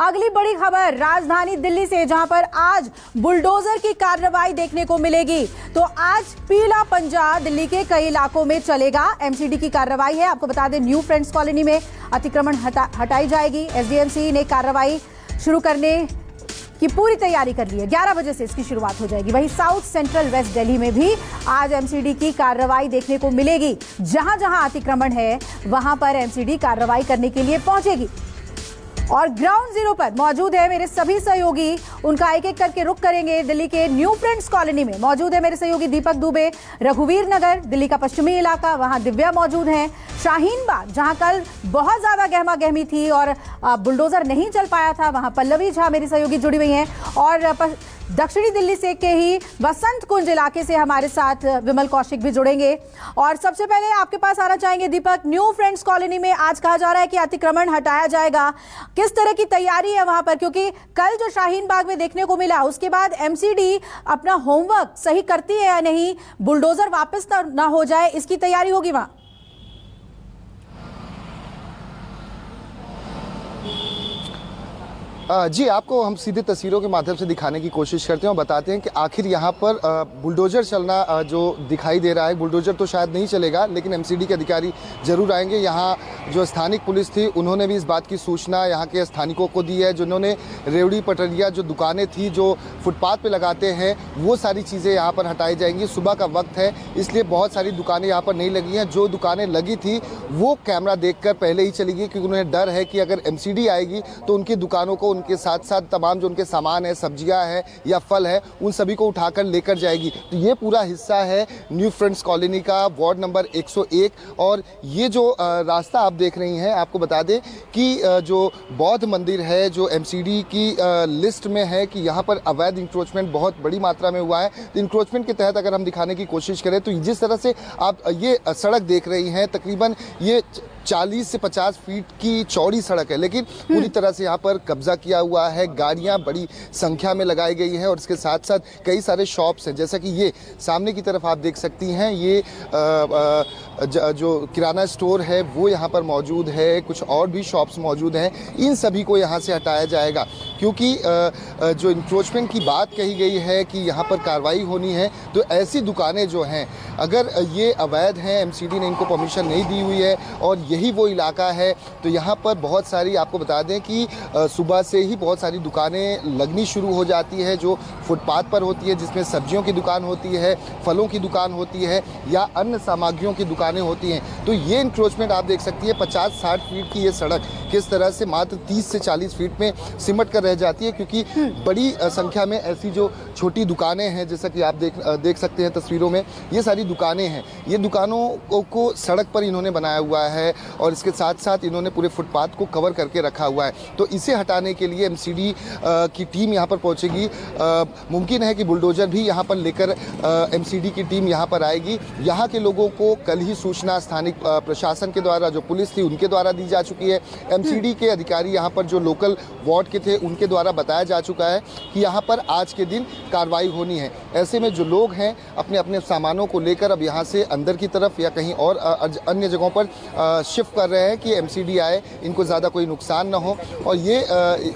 अगली बड़ी खबर राजधानी दिल्ली से, जहां पर आज बुलडोजर की कार्रवाई देखने को मिलेगी। तो आज पीला पंजा दिल्ली के कई इलाकों में चलेगा। एमसीडी की कार्रवाई है। आपको बता दें, न्यू फ्रेंड्स कॉलोनी में अतिक्रमण हटाई जाएगी। एसडीएमसी ने कार्रवाई शुरू करने की पूरी तैयारी कर ली है। 11 बजे से इसकी शुरुआत हो जाएगी। वहीं साउथ सेंट्रल वेस्ट दिल्ली में भी आज एमसीडी की कार्रवाई देखने को मिलेगी। जहां जहां अतिक्रमण है वहां पर एमसीडी कार्रवाई करने के लिए पहुंचेगी। और ग्राउंड जीरो पर मौजूद है मेरे सभी सहयोगी, उनका एक एक करके रुख करेंगे। दिल्ली के न्यू फ्रेंड्स कॉलोनी में मौजूद है मेरे सहयोगी दीपक दुबे। रघुवीर नगर दिल्ली का पश्चिमी इलाका, वहां दिव्या मौजूद हैं। शाहीन बाग, जहां कल बहुत ज्यादा गहमा गहमी थी और बुलडोजर नहीं चल पाया था, वहां पल्लवी झा मेरी सहयोगी जुड़ी हुई हैं। और दक्षिणी दिल्ली से के ही वसंत कुंज इलाके से हमारे साथ विमल कौशिक भी जुड़ेंगे। और सबसे पहले आपके पास आना चाहेंगे दीपक, न्यू फ्रेंड्स कॉलोनी में आज कहा जा रहा है कि अतिक्रमण हटाया जाएगा। किस तरह की तैयारी है वहां पर, क्योंकि कल जो शाहीन बाग में देखने को मिला उसके बाद एमसीडी अपना होमवर्क सही करती है या नहीं, बुलडोजर वापस ना हो जाए, इसकी तैयारी होगी वहां? जी, आपको हम सीधे तस्वीरों के माध्यम से दिखाने की कोशिश करते हैं और बताते हैं कि आखिर यहाँ पर बुलडोजर चलना जो दिखाई दे रहा है। बुलडोजर तो शायद नहीं चलेगा, लेकिन एमसीडी के अधिकारी जरूर आएंगे। यहाँ जो स्थानिक पुलिस थी उन्होंने भी इस बात की सूचना यहाँ के स्थानिकों को दी है। जिन्होंने रेवड़ी पटरिया जो दुकानें थी जो फुटपाथ पे लगाते हैं, वो सारी चीज़ें यहाँ पर हटाई जाएंगी। सुबह का वक्त है, इसलिए बहुत सारी दुकानें यहाँ पर नहीं लगी हैं। जो दुकानें लगी थी वो कैमरा देखकर पहले ही चली गई, क्योंकि उन्हें डर है कि अगर एमसीडी आएगी तो उनकी दुकानों को, उनके साथ साथ तमाम जो उनके सामान है, सब्जियां हैं या फल है, उन सभी को उठाकर लेकर जाएगी। तो ये पूरा हिस्सा है न्यू फ्रेंड्स कॉलोनी का, वार्ड नंबर 101। और ये जो रास्ता आप देख रही हैं, आपको बता दें कि जो बौद्ध मंदिर है जो एमसीडी की लिस्ट में है कि यहाँ पर अवैध इंक्रोचमेंट बहुत बड़ी मात्रा में हुआ है। तो इंक्रोचमेंट के तहत अगर हम दिखाने की कोशिश करें तो जिस तरह से आप ये सड़क देख रही हैं, तकरीबन ये 40 से 50 फीट की चौड़ी सड़क है, लेकिन पूरी तरह से यहाँ पर कब्जा किया हुआ है। गाड़ियाँ बड़ी संख्या में लगाई गई हैं और इसके साथ साथ कई सारे शॉप्स हैं, जैसा कि ये सामने की तरफ आप देख सकती हैं। ये जो किराना स्टोर है वो यहाँ पर मौजूद है, कुछ और भी शॉप्स मौजूद हैं। इन सभी को यहाँ से हटाया जाएगा, क्योंकि जो इंक्रोचमेंट की बात कही गई है कि यहाँ पर कार्रवाई होनी है, तो ऐसी दुकानें जो हैं अगर ये अवैध हैं, एमसीडी ने इनको परमिशन नहीं दी हुई है और यही वो इलाका है, तो यहाँ पर बहुत सारी, आपको बता दें कि सुबह से ही बहुत सारी दुकानें लगनी शुरू हो जाती है जो फुटपाथ पर होती है, जिसमें सब्जियों की दुकान होती है, फलों की दुकान होती है या अन्य सामग्रियों की दुकानें होती हैं। तो ये इंक्रोचमेंट आप देख सकती है, 50-60 फीट की ये सड़क किस तरह से मात्र 30 से 40 फीट में सिमट कर रह जाती है, क्योंकि बड़ी संख्या में ऐसी जो छोटी दुकानें हैं, जैसा कि आप देख सकते हैं तस्वीरों में, ये सारी दुकानें हैं। ये दुकानों को सड़क पर इन्होंने बनाया हुआ है और इसके साथ साथ इन्होंने पूरे फुटपाथ को कवर करके रखा हुआ है। तो इसे हटाने के लिए एमसीडी की टीम यहाँ पर पहुँचेगी। मुमकिन है कि बुलडोजर भी यहाँ पर लेकर एमसीडी की टीम यहाँ पर आएगी। यहाँ के लोगों को कल ही सूचना स्थानिक प्रशासन के द्वारा, जो पुलिस थी उनके द्वारा दी जा चुकी है। एमसीडी के अधिकारी यहाँ पर जो लोकल वार्ड के थे उनके द्वारा बताया जा चुका है कि यहाँ पर आज के दिन कार्रवाई होनी है। ऐसे में जो लोग हैं अपने अपने सामानों को लेकर अब यहाँ से अंदर की तरफ या कहीं और अन्य जगहों पर शिफ्ट कर रहे हैं कि एमसीडी आए, इनको ज़्यादा कोई नुकसान ना हो। और ये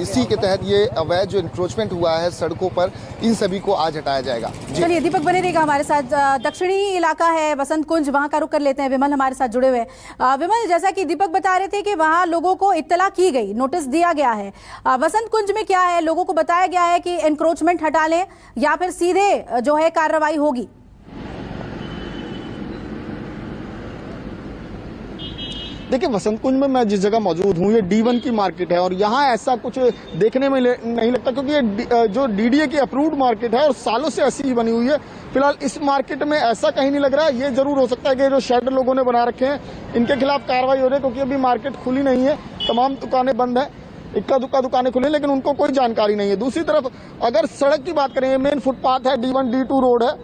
इसी के तहत ये अवैध जो इंक्रोचमेंट हुआ है सड़कों पर, इन सभी को आज हटाया जाएगा। चलिए दीपक बने रहेगा हमारे साथ। दक्षिणी इलाका है वसंत कुंज, वहां का रुख कर लेते हैं। विमल हमारे साथ जुड़े हुए हैं। विमल, जैसा कि दीपक बता रहे थे कि वहां लोगों को इत्तला की गई, नोटिस दिया गया है। वसंत कुंज में क्या है, लोगों को बताया गया है कि एनक्रोचमेंट हटा लें या फिर सीधे जो है कार्रवाई होगी? देखिए, वसंत कुंज में मैं जिस जगह मौजूद हूँ, ये D1 की मार्केट है और यहाँ ऐसा कुछ देखने में नहीं लगता, क्योंकि ये जो DDA की अप्रूव्ड मार्केट है और सालों से ऐसी ही बनी हुई है। फिलहाल इस मार्केट में ऐसा कहीं नहीं लग रहा है। ये जरूर हो सकता है कि जो शेड लोगों ने बना रखे हैं इनके खिलाफ कार्रवाई हो रही है, क्योंकि अभी मार्केट खुली नहीं है, तमाम दुकानें बंद है, इक्का दुक्का दुकानें खुली, लेकिन उनको कोई जानकारी नहीं है। दूसरी तरफ अगर सड़क की बात करें, मेन फुटपाथ है, D1 D2 रोड है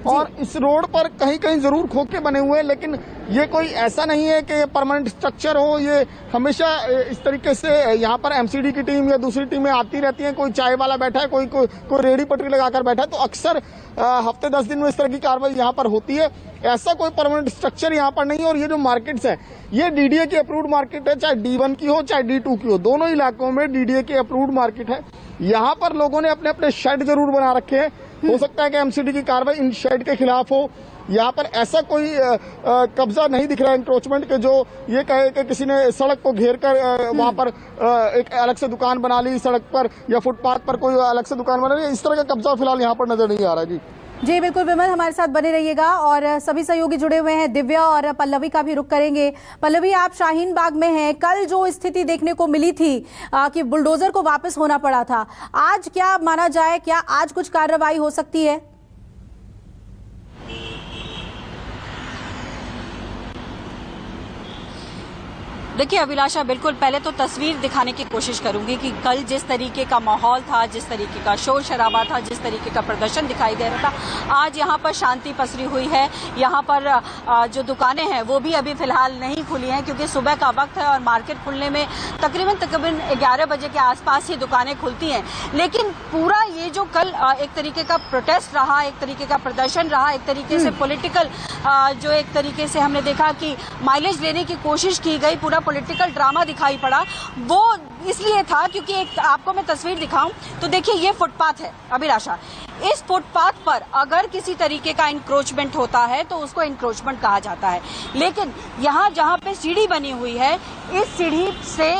और इस रोड पर कहीं कहीं जरूर खोखे बने हुए हैं, लेकिन ये कोई ऐसा नहीं है कि परमानेंट स्ट्रक्चर हो। ये हमेशा इस तरीके से यहाँ पर एमसीडी की टीम या दूसरी टीमें आती रहती हैं। कोई चाय वाला बैठा है, कोई रेहड़ी पटरी लगाकर बैठा है, तो अक्सर हफ्ते 10 दिन में इस तरह की कार्रवाई यहाँ पर होती है। ऐसा कोई परमानेंट स्ट्रक्चर यहाँ पर नहीं है। और ये जो मार्केट्स है, ये डीडीए की अप्रूव्ड मार्केट है, चाहे D1 की हो चाहे D2 की हो, दोनों इलाकों में डीडीए की अप्रूव्ड मार्केट है। यहाँ पर लोगों ने अपने अपने शेड जरूर बना रखे हैं। हो सकता है कि एमसीडी की कार्रवाई इन शेड के खिलाफ हो। यहाँ पर ऐसा कोई कब्जा नहीं दिख रहा है इंक्रोचमेंट के जो ये कहे कि किसी ने सड़क को घेर कर वहाँ पर एक अलग से दुकान बना ली, सड़क पर या फुटपाथ पर कोई अलग से दुकान बना ली। इस तरह का कब्जा फिलहाल यहाँ पर नजर नहीं आ रहा है। जी बिल्कुल विमल, हमारे साथ बने रहिएगा और सभी सहयोगी जुड़े हुए हैं। दिव्या और पल्लवी का भी रुख करेंगे। पल्लवी, आप शाहीन बाग में हैं। कल जो स्थिति देखने को मिली थी कि बुलडोजर को वापस होना पड़ा था, आज क्या माना जाए, क्या आज कुछ कार्रवाई हो सकती है? देखिए अभिलाषा, बिल्कुल पहले तो तस्वीर दिखाने की कोशिश करूंगी कि कल जिस तरीके का माहौल था, जिस तरीके का शोर शराबा था, जिस तरीके का प्रदर्शन दिखाई दे रहा था, आज यहाँ पर शांति पसरी हुई है। यहाँ पर जो दुकानें हैं वो भी अभी फिलहाल नहीं खुली हैं क्योंकि सुबह का वक्त है और मार्केट खुलने में तकरीबन 11 बजे के आसपास ही दुकानें खुलती हैं। लेकिन पूरा ये जो कल एक तरीके का प्रोटेस्ट रहा, एक तरीके का प्रदर्शन रहा, एक तरीके से पॉलिटिकल जो एक तरीके से हमने देखा कि माइलेज लेने की कोशिश की गई, पूरा पॉलिटिकल ड्रामा दिखाई पड़ा। वो इसलिए था क्योंकि एक आपको मैं तस्वीर दिखाऊं तो देखिए ये फुटपाथ है अभिलाषा। इस फुटपाथ पर अगर किसी तरीके का इंक्रोचमेंट होता है तो उसको इंक्रोचमेंट कहा जाता है। लेकिन यहाँ जहाँ पे सीढ़ी बनी हुई है, इस सीढ़ी से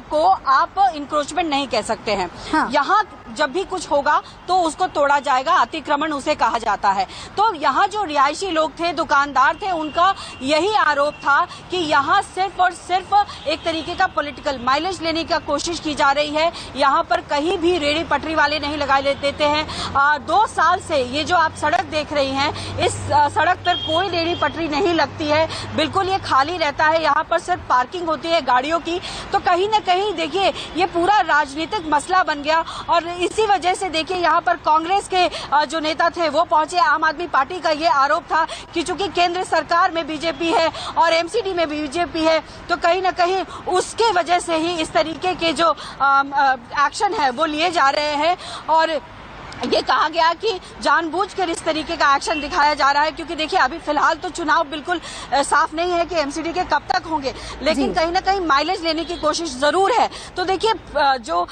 को आप इंक्रोचमेंट नहीं कह सकते हैं। हाँ। यहाँ जब भी कुछ होगा तो उसको तोड़ा जाएगा, अतिक्रमण उसे कहा जाता है। तो यहाँ जो रिहायशी लोग थे, दुकानदार थे, उनका यही आरोप था कि यहाँ सिर्फ और सिर्फ एक तरीके का पॉलिटिकल माइलेज लेने की कोशिश की जा रही है। यहाँ पर कहीं भी रेहड़ी पटरी वाले नहीं लगाए देते हैं। 2 साल से ये जो आप सड़क देख रही हैं, इस सड़क पर कोई रेहड़ी पटरी नहीं लगती है, बिल्कुल ये खाली रहता है। यहाँ पर सिर्फ पार्किंग होती है गाड़ियों की। तो कहीं ना कहीं देखिए ये पूरा राजनीतिक मसला बन गया और इसी वजह से देखिए यहाँ पर कांग्रेस के जो नेता थे वो पहुंचे। आम आदमी पार्टी का ये आरोप था कि चूंकि केंद्र सरकार में बीजेपी है और एमसीडी में बीजेपी है, तो कहीं ना कहीं उसके वजह से ही इस तरीके के जो एक्शन है वो लिए जा रहे हैं। और ये कहा गया कि जानबूझकर इस तरीके का एक्शन दिखाया जा रहा है क्योंकि देखिए अभी फिलहाल तो चुनाव बिल्कुल साफ नहीं है कि एमसीडी के कब तक होंगे, लेकिन कहीं ना कहीं माइलेज लेने की कोशिश जरूर है। तो देखिए जो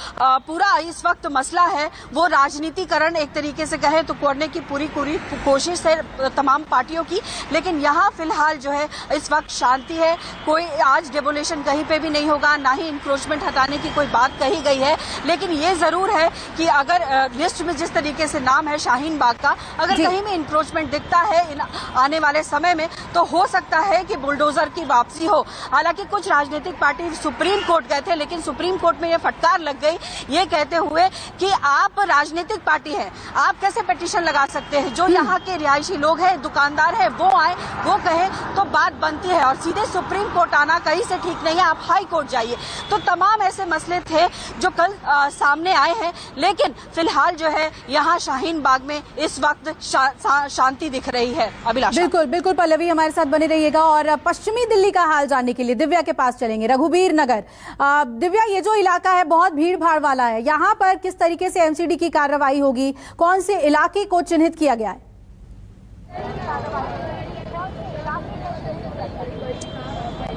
पूरा इस वक्त मसला है वो राजनीतिकरण एक तरीके से कहे तो करने की पूरी कोशिश है तमाम पार्टियों की। लेकिन यहाँ फिलहाल जो है इस वक्त शांति है। कोई आज डेमोलेशन कहीं पे भी नहीं होगा, ना ही इंक्रोचमेंट हटाने की कोई बात कही गई है। लेकिन ये जरूर है कि अगर लिस्ट में जिस तरीके से नाम है शाहीन बाग का, अगर कहीं में इंक्रोचमेंट दिखता है आने वाले समय में तो हो सकता है कि बुलडोजर की वापसी हो। हालांकि कुछ राजनीतिक पार्टी सुप्रीम कोर्ट गए थे, लेकिन सुप्रीम कोर्ट में ये फटकार लग गई ये कहते हुए कि आप राजनीतिक पार्टी हैं, आप कैसे पिटीशन लगा सकते हैं। जो यहाँ के रिहायशी लोग हैं, दुकानदार हैं, वो आए वो कहे तो बात बनती है और सीधे सुप्रीम कोर्ट आना कहीं से ठीक नहीं है, आप हाई कोर्ट जाइए। तो तमाम ऐसे मसले थे जो कल सामने आए हैं। लेकिन फिलहाल जो है यहाँ शाहीन बाग में इस वक्त शांति दिख रही है अभिलाषा। बिल्कुल बिल्कुल पल्लवी, हमारे साथ बने रहिएगा और पश्चिमी दिल्ली का हाल जानने के लिए दिव्या के पास चलेंगे। रघुवीर नगर, दिव्या ये जो इलाका है बहुत भीड़ भाड़ वाला है, यहाँ पर किस तरीके से एमसीडी की कार्रवाई होगी, कौन से इलाके को चिन्हित किया गया है?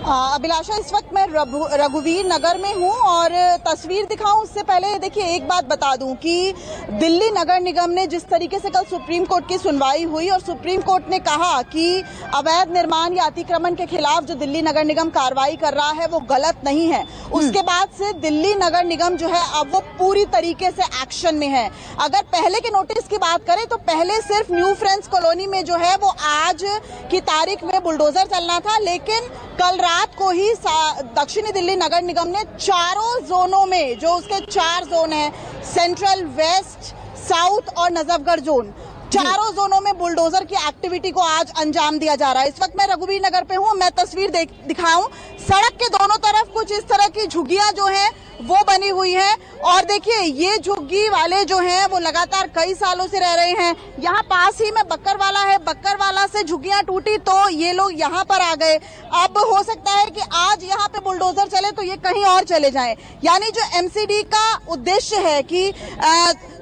अभिलाषा, इस वक्त मैं रघुवीर नगर में हूं और तस्वीर दिखाऊं उससे पहले देखिए एक बात बता दूं कि दिल्ली नगर निगम ने जिस तरीके से कल सुप्रीम कोर्ट की सुनवाई हुई और सुप्रीम कोर्ट ने कहा कि अवैध निर्माण या अतिक्रमण के खिलाफ जो दिल्ली नगर निगम कार्रवाई कर रहा है वो गलत नहीं है, उसके बाद से दिल्ली नगर निगम जो है अब वो पूरी तरीके से एक्शन में है। अगर पहले के नोटिस की बात करें तो पहले सिर्फ न्यू फ्रेंड्स कॉलोनी में जो है वो आज की तारीख में बुलडोजर चलना था, लेकिन कल रात को ही दक्षिणी दिल्ली नगर निगम ने चारों जोनों में, जो उसके 4 जोन हैं, सेंट्रल, वेस्ट, साउथ और नजफगढ़ जोन, चारों जोनों में बुलडोजर की एक्टिविटी को आज अंजाम दिया जा रहा है। इस वक्त मैं रघुवीर नगर पे हूँ, मैं तस्वीर दिखाऊं, सड़क के दोनों तरफ कुछ इस तरह की झुग्गियां जो हैं वो बनी हुई है। और देखिए ये झुग्गी वाले जो हैं वो लगातार कई सालों से रह रहे हैं। यहाँ पास ही में बक्करवाला है, बक्करवाला से झुग्गियां टूटी तो ये लोग यहाँ पर आ गए। अब हो सकता है कि आज यहाँ पे बुलडोजर चले तो ये कहीं और चले जाएं। यानी जो एमसीडी का उद्देश्य है कि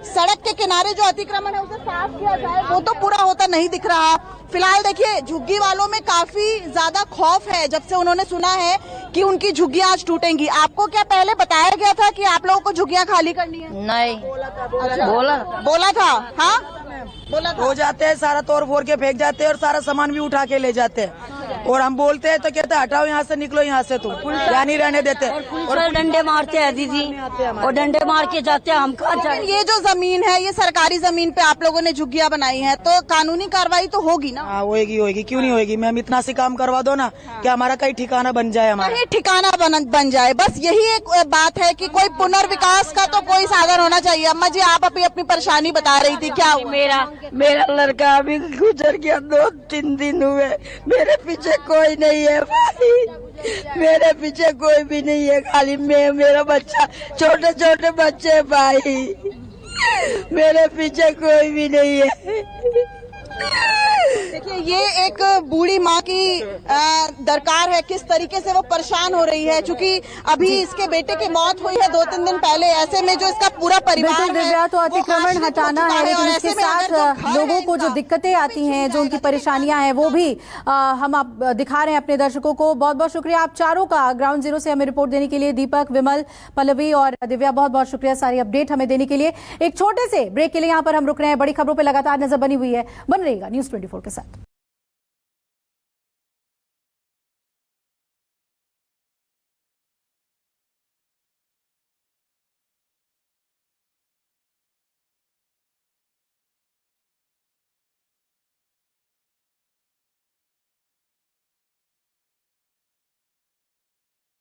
सड़क के किनारे जो अतिक्रमण है उसे साफ किया जाए, वो तो पूरा होता नहीं दिख रहा। फिलहाल देखिए झुग्गी वालों में काफी ज्यादा खौफ है जब से उन्होंने सुना है कि उनकी झुग्गियां आज टूटेंगी। आपको क्या पहले बताया गया था कि आप लोगों को झुग्गियां खाली करनी है? नहीं, बोला था। हाँ बोला था। हो जाते हैं, सारा तोड़ फोड़ के फेंक जाते हैं और सारा सामान भी उठा के ले जाते हैं। और हम बोलते हैं तो कहते हैं हटाओ यहाँ से, निकलो यहाँ से, तुम यहाँ नहीं रहने देते। और डंडे मारते हैं दीदी, और डंडे मार के जाते हैं। हम कहाँ जाए? ये जो जमीन है ये सरकारी जमीन पे आप लोगों ने झुग्गियां बनाई है तो कानूनी कार्रवाई तो होगी ना? हाँ होगी, क्यों नहीं होगी। मैम इतना सी काम करवा दो ना कि हमारा कहीं ठिकाना बन जाए, हमारा ठिकाना बन जाए। बस यही एक बात है कि कोई पुनर्विकास का तो कोई साधन होना चाहिए। अम्मा जी आप अभी अपनी परेशानी बता रही थी, क्या हुआ? मेरा लड़का अभी गुजर गया, 2-3 दिन हुए। मेरे पीछे कोई नहीं है भाई, मेरे पीछे कोई भी नहीं है, खाली मैं, मेरा बच्चा, छोटे छोटे बच्चे भाई, मेरे पीछे कोई भी नहीं है। देखिए ये एक बूढ़ी माँ की दरकार है, किस तरीके से वो परेशान हो रही है। चूंकि अभी इसके बेटे की मौत हुई है 2-3 दिन पहले, ऐसे में जो इसका पूरा परिवार दिव्या तो अतिक्रमण हटाना है, लेकिन इसके साथ लोगों को जो दिक्कतें आती हैं, जो उनकी परेशानियां हैं, वो भी हम आप दिखा रहे हैं अपने दर्शकों को। बहुत बहुत शुक्रिया आप चारों का ग्राउंड जीरो से हमें रिपोर्ट देने के लिए। दीपक, विमल, पल्लवी और दिव्या, बहुत बहुत शुक्रिया सारी अपडेट हमें देने के लिए। एक छोटे से ब्रेक के लिए यहाँ पर हम रुक रहे हैं। बड़ी खबरों पर लगातार नजर बनी हुई है, बन रहेगा न्यूज़ 24 के साथ।